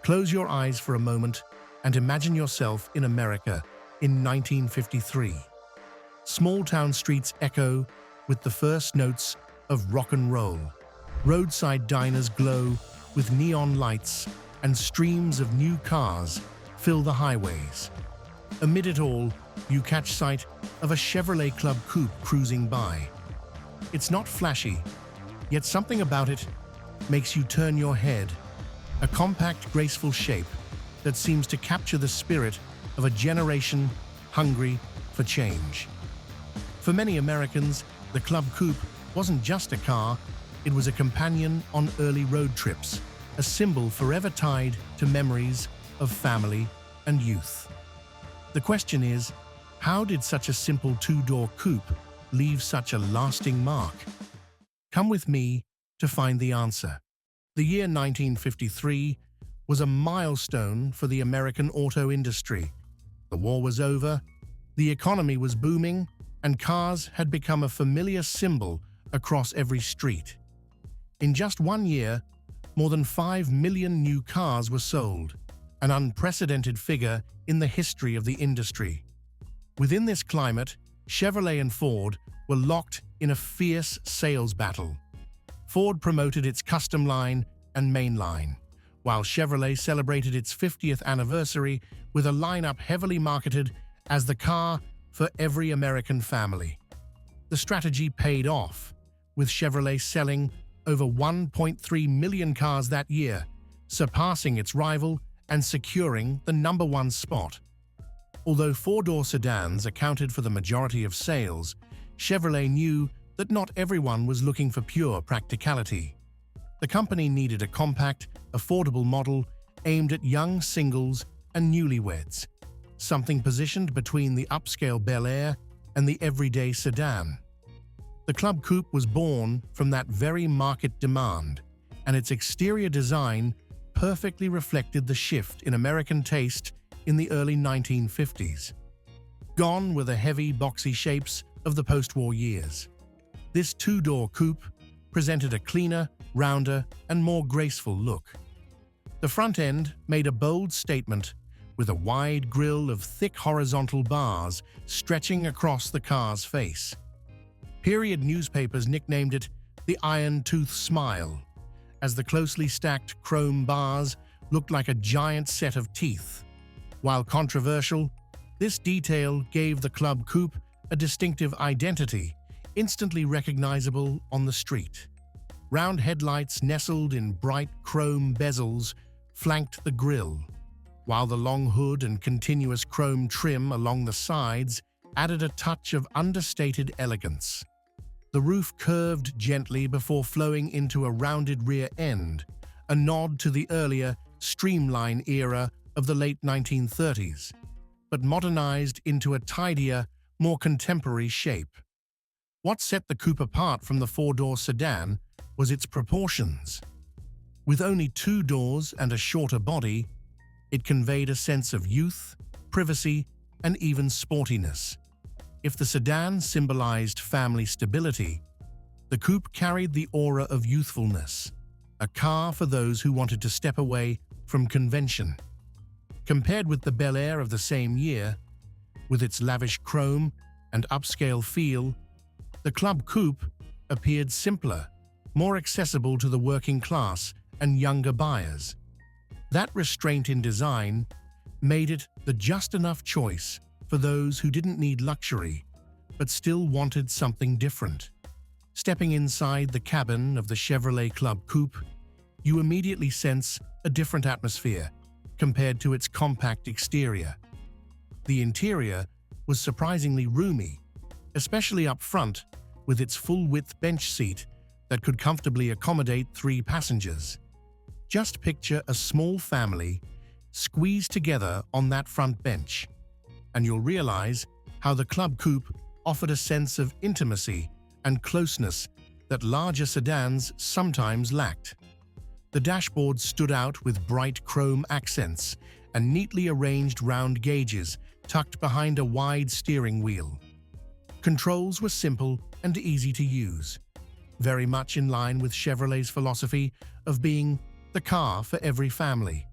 Close your eyes for a moment and imagine yourself in America in 1953. Small-town streets echo with the first notes of rock and roll. Roadside diners glow with neon lights, and streams of new cars fill the highways. Amid it all, you catch sight of a Chevrolet Club Coupe cruising by. It's not flashy, yet something about it makes you turn your head. A compact, graceful shape that seems to capture the spirit of a generation hungry for change. For many Americans, the Club Coupe wasn't just a car, it was a companion on early road trips, a symbol forever tied to memories of family and youth. The question is, how did such a simple two-door coupe leave such a lasting mark? Come with me to find the answer. The year 1953 was a milestone for the American auto industry. The war was over, the economy was booming, and cars had become a familiar symbol across every street. In just 1 year, more than 5 million new cars were sold, an unprecedented figure in the history of the industry. Within this climate, Chevrolet and Ford were locked in a fierce sales battle. Ford promoted its custom line and main line, while Chevrolet celebrated its 50th anniversary with a lineup heavily marketed as the car for every American family. The strategy paid off, with Chevrolet selling over 1.3 million cars that year, surpassing its rival and securing the #1 spot. Although four-door sedans accounted for the majority of sales, Chevrolet knew that not everyone was looking for pure practicality. The company needed a compact, affordable model aimed at young singles and newlyweds, something positioned between the upscale Bel Air and the everyday sedan. The Club Coupe was born from that very market demand, and its exterior design perfectly reflected the shift in American taste in the early 1950s. Gone were the heavy, boxy shapes of the post-war years. This two-door coupe presented a cleaner, rounder, and more graceful look. The front end made a bold statement with a wide grille of thick horizontal bars stretching across the car's face. Period newspapers nicknamed it the Iron Tooth Smile, as the closely stacked chrome bars looked like a giant set of teeth. While controversial, this detail gave the Club Coupe a distinctive identity, instantly recognizable on the street. Round headlights nestled in bright chrome bezels flanked the grille, while the long hood and continuous chrome trim along the sides added a touch of understated elegance. The roof curved gently before flowing into a rounded rear end, a nod to the earlier, streamline era of the late 1930s, but modernized into a tidier, more contemporary shape. What set the coupe apart from the four-door sedan was its proportions. With only 2 doors and a shorter body, it conveyed a sense of youth, privacy, and even sportiness. If the sedan symbolized family stability, the coupe carried the aura of youthfulness, a car for those who wanted to step away from convention. Compared with the Bel Air of the same year, with its lavish chrome and upscale feel, the Club Coupe appeared simpler, more accessible to the working class and younger buyers. That restraint in design made it the just enough choice for those who didn't need luxury, but still wanted something different. Stepping inside the cabin of the Chevrolet Club Coupe, you immediately sense a different atmosphere compared to its compact exterior. The interior was surprisingly roomy, especially up front with its full-width bench seat that could comfortably accommodate 3 passengers. Just picture a small family squeezed together on that front bench, and you'll realize how the Club Coupe offered a sense of intimacy and closeness that larger sedans sometimes lacked. The dashboard stood out with bright chrome accents and neatly arranged round gauges tucked behind a wide steering wheel. Controls were simple and easy to use, very much in line with Chevrolet's philosophy of being the car for every family.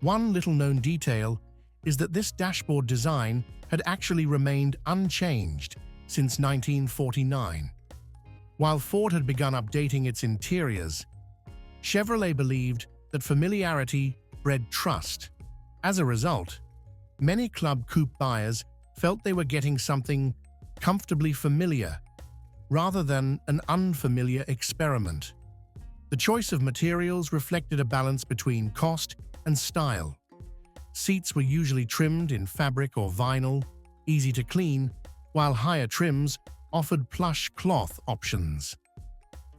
One little-known detail is that this dashboard design had actually remained unchanged since 1949. While Ford had begun updating its interiors, Chevrolet believed that familiarity bred trust. As a result, many Club Coupe buyers felt they were getting something comfortably familiar rather than an unfamiliar experiment. The choice of materials reflected a balance between cost and style. Seats were usually trimmed in fabric or vinyl, easy to clean, while higher trims offered plush cloth options.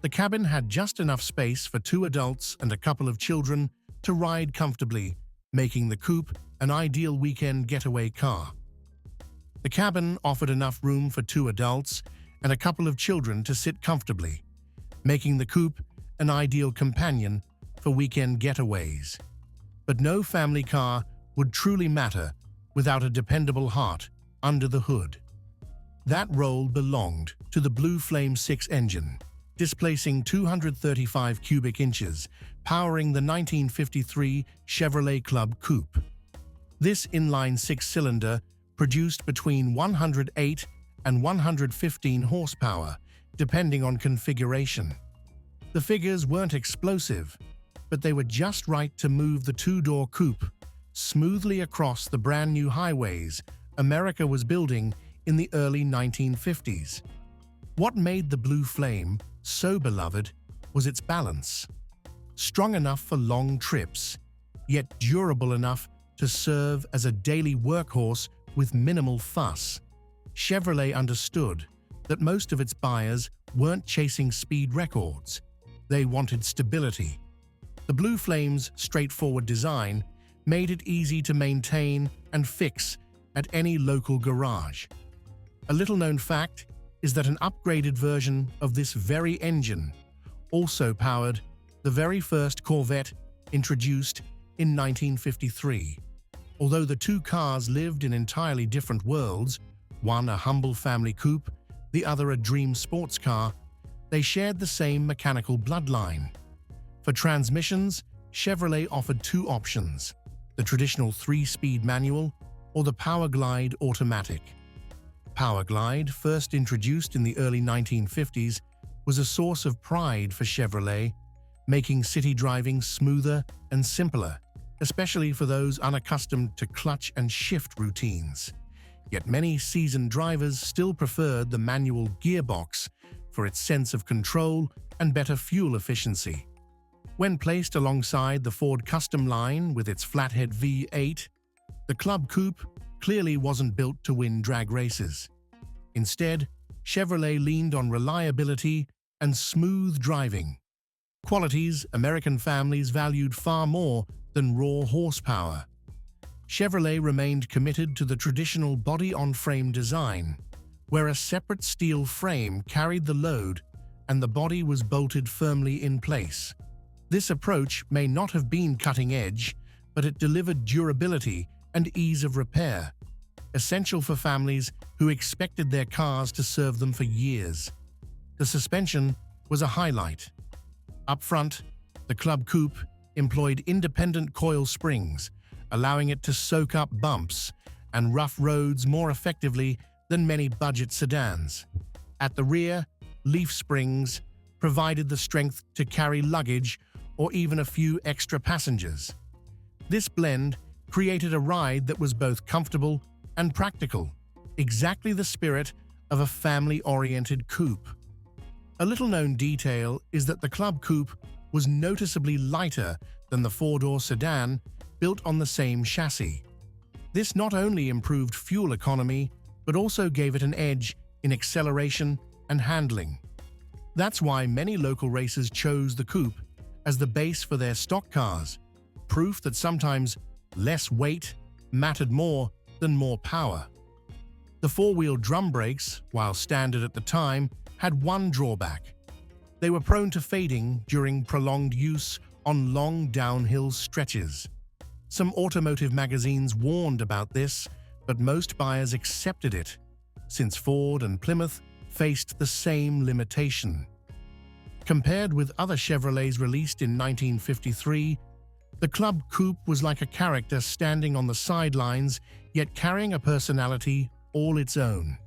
The cabin had just enough space for 2 adults and a couple of children to ride comfortably, making the coupe an ideal weekend getaway car. The cabin offered enough room for 2 adults and a couple of children to sit comfortably, making the coupe an ideal companion for weekend getaways. But no family car would truly matter without a dependable heart under the hood. That role belonged to the Blue Flame 6 engine, displacing 235 cubic inches, powering the 1953 Chevrolet Club Coupe. This inline 6-cylinder produced between 108 and 115 horsepower, depending on configuration. The figures weren't explosive, but they were just right to move the 2-door coupe smoothly across the brand-new highways America was building in the early 1950s. What made the Blue Flame so beloved was its balance. Strong enough for long trips, yet durable enough to serve as a daily workhorse with minimal fuss. Chevrolet understood that most of its buyers weren't chasing speed records. They wanted stability. The Blue Flame's straightforward design made it easy to maintain and fix at any local garage. A little-known fact is that an upgraded version of this very engine also powered the very first Corvette introduced in 1953. Although the 2 cars lived in entirely different worlds, one a humble family coupe, the other a dream sports car, they shared the same mechanical bloodline. For transmissions, Chevrolet offered 2 options: the traditional 3-speed manual or the Powerglide automatic. Powerglide, first introduced in the early 1950s, was a source of pride for Chevrolet, making city driving smoother and simpler, especially for those unaccustomed to clutch and shift routines. Yet many seasoned drivers still preferred the manual gearbox for its sense of control and better fuel efficiency. When placed alongside the Ford Custom line with its flathead V8, the Club Coupe clearly wasn't built to win drag races. Instead, Chevrolet leaned on reliability and smooth driving, qualities American families valued far more than raw horsepower. Chevrolet remained committed to the traditional body-on-frame design, where a separate steel frame carried the load and the body was bolted firmly in place. This approach may not have been cutting-edge, but it delivered durability and ease of repair, essential for families who expected their cars to serve them for years. The suspension was a highlight. Up front, the Club Coupe employed independent coil springs, allowing it to soak up bumps and rough roads more effectively than many budget sedans. At the rear, leaf springs provided the strength to carry luggage or even a few extra passengers. This blend created a ride that was both comfortable and practical, exactly the spirit of a family-oriented coupe. A little-known detail is that the Club Coupe was noticeably lighter than the 4-door sedan built on the same chassis. This not only improved fuel economy, but also gave it an edge in acceleration and handling. That's why many local racers chose the coupe as the base for their stock cars, proof that sometimes less weight mattered more than more power. The 4-wheel drum brakes, while standard at the time, had one drawback. They were prone to fading during prolonged use on long downhill stretches. Some automotive magazines warned about this, but most buyers accepted it, since Ford and Plymouth faced the same limitation. Compared with other Chevrolets released in 1953, The Club Coupe was like a character standing on the sidelines, yet carrying a personality all its own.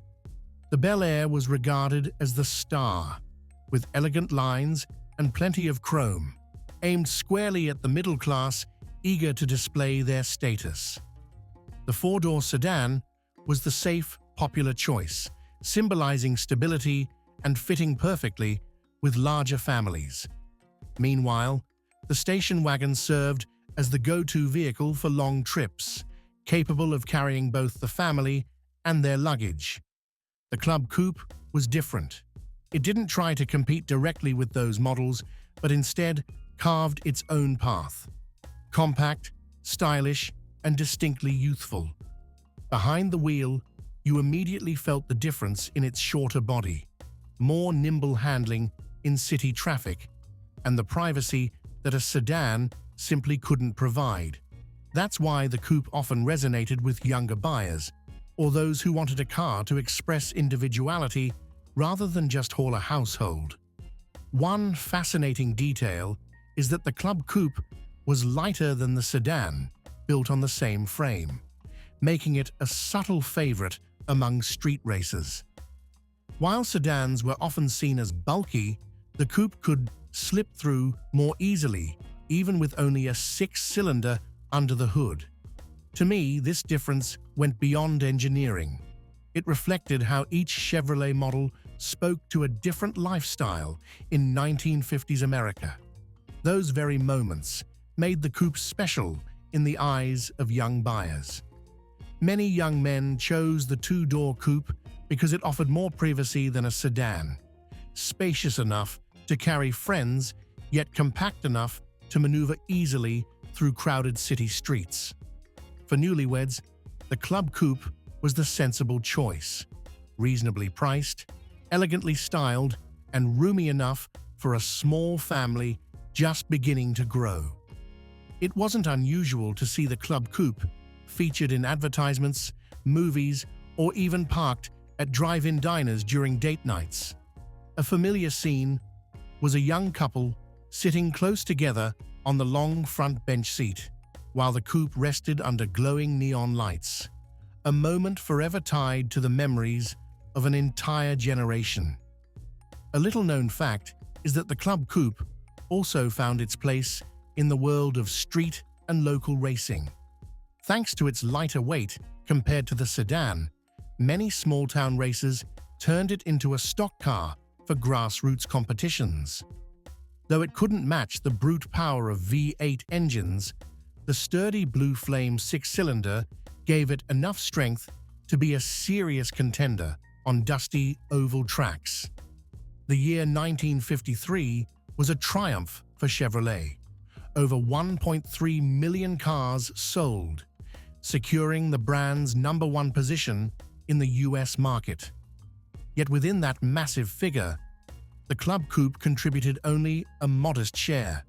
The Bel Air was regarded as the star, with elegant lines and plenty of chrome, aimed squarely at the middle class, eager to display their status. The four-door sedan was the safe, popular choice, symbolizing stability and fitting perfectly with larger families. Meanwhile, the station wagon served as the go-to vehicle for long trips, capable of carrying both the family and their luggage. The Club Coupe was different. It didn't try to compete directly with those models, but instead carved its own path. Compact, stylish, and distinctly youthful. Behind the wheel, you immediately felt the difference in its shorter body, more nimble handling in city traffic, and the privacy that a sedan simply couldn't provide. That's why the coupe often resonated with younger buyers, or those who wanted a car to express individuality rather than just haul a household. One fascinating detail is that the Club Coupe was lighter than the sedan, built on the same frame, making it a subtle favorite among street racers. While sedans were often seen as bulky, the coupe could slip through more easily, even with only a six-cylinder under the hood. To me, this difference went beyond engineering. It reflected how each Chevrolet model spoke to a different lifestyle in 1950s America. Those very moments made the coupe special in the eyes of young buyers. Many young men chose the two-door coupe because it offered more privacy than a sedan, spacious enough to carry friends, yet compact enough to maneuver easily through crowded city streets. For newlyweds, the Club Coupe was the sensible choice, reasonably priced, elegantly styled, and roomy enough for a small family just beginning to grow. It wasn't unusual to see the Club Coupe featured in advertisements, movies, or even parked at drive-in diners during date nights. A familiar scene was a young couple sitting close together on the long front bench seat, while the coupe rested under glowing neon lights, a moment forever tied to the memories of an entire generation. A little-known fact is that the Club Coupe also found its place in the world of street and local racing. Thanks to its lighter weight compared to the sedan, many small-town racers turned it into a stock car for grassroots competitions. Though it couldn't match the brute power of V8 engines, the sturdy Blue Flame six-cylinder gave it enough strength to be a serious contender on dusty oval tracks. The year 1953 was a triumph for Chevrolet. Over 1.3 million cars sold, securing the brand's #1 position in the US market. Yet within that massive figure, the Club Coupe contributed only a modest share.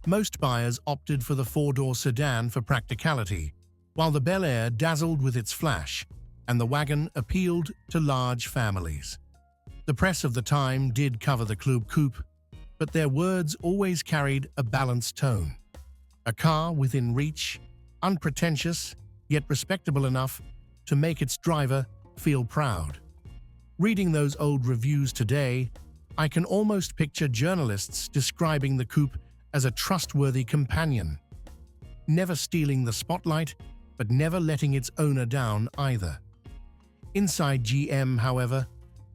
Most buyers opted for the four-door sedan for practicality, while the Bel Air dazzled with its flash, and the wagon appealed to large families. The press of the time did cover the Club Coupe, but their words always carried a balanced tone. A car within reach, unpretentious, yet respectable enough to make its driver feel proud. Reading those old reviews today, I can almost picture journalists describing the coupe as a trustworthy companion, never stealing the spotlight, but never letting its owner down either. Inside GM, however,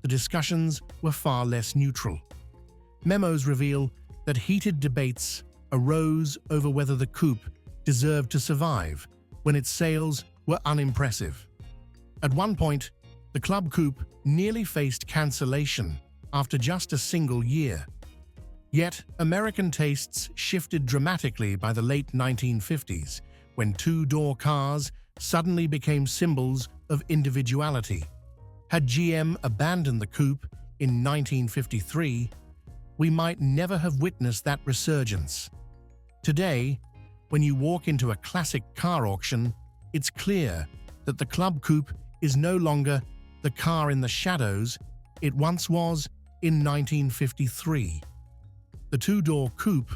the discussions were far less neutral. Memos reveal that heated debates arose over whether the coupe deserved to survive when its sales were unimpressive. At one point, the Club Coupe nearly faced cancellation after just a single year. Yet, American tastes shifted dramatically by the late 1950s, when two-door cars suddenly became symbols of individuality. Had GM abandoned the coupe in 1953, we might never have witnessed that resurgence. Today, when you walk into a classic car auction, it's clear that the Club Coupe is no longer the car in the shadows it once was in 1953. The two-door coupe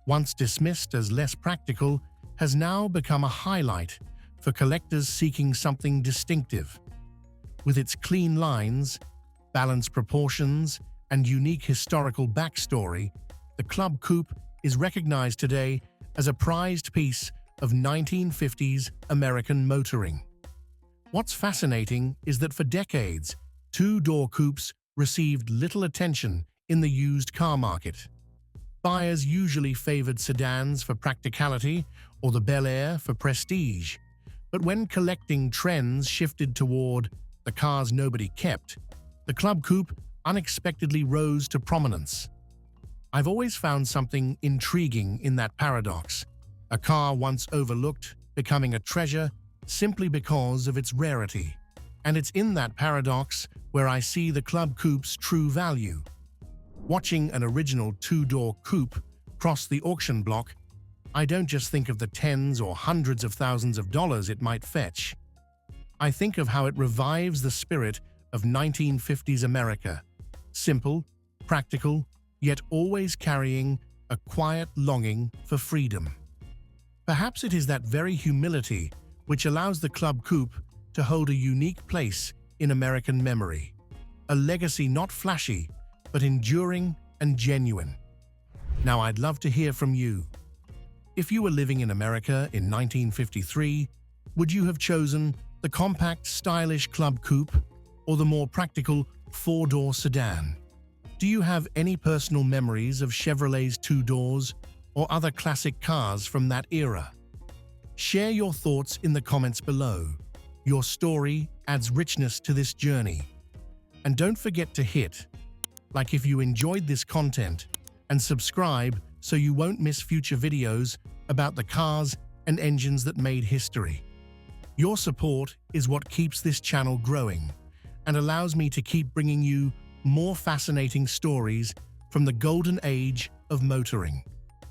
once dismissed as less practical, has now become a highlight for collectors seeking something distinctive. With its clean lines, balanced proportions, and unique historical backstory, the Club Coupe is recognized today as a prized piece of 1950s American motoring. What's fascinating is that for decades, two-door coupes received little attention in the used car market. Buyers usually favored sedans for practicality or the Bel Air for prestige. But when collecting trends shifted toward the cars nobody kept, the Club Coupe unexpectedly rose to prominence. I've always found something intriguing in that paradox, a car once overlooked becoming a treasure simply because of its rarity. And it's in that paradox where I see the Club Coupe's true value. Watching an original two-door coupe cross the auction block, I don't just think of the tens or hundreds of thousands of dollars it might fetch. I think of how it revives the spirit of 1950s America. Simple, practical, yet always carrying a quiet longing for freedom. Perhaps it is that very humility which allows the Club Coupe to hold a unique place in American memory. A legacy not flashy, but enduring and genuine. Now I'd love to hear from you. If you were living in America in 1953, would you have chosen the compact, stylish Club Coupe or the more practical four-door sedan? Do you have any personal memories of Chevrolet's two doors or other classic cars from that era? Share your thoughts in the comments below. Your story adds richness to this journey. And don't forget to hit like if you enjoyed this content, and subscribe so you won't miss future videos about the cars and engines that made history. Your support is what keeps this channel growing and allows me to keep bringing you more fascinating stories from the golden age of motoring.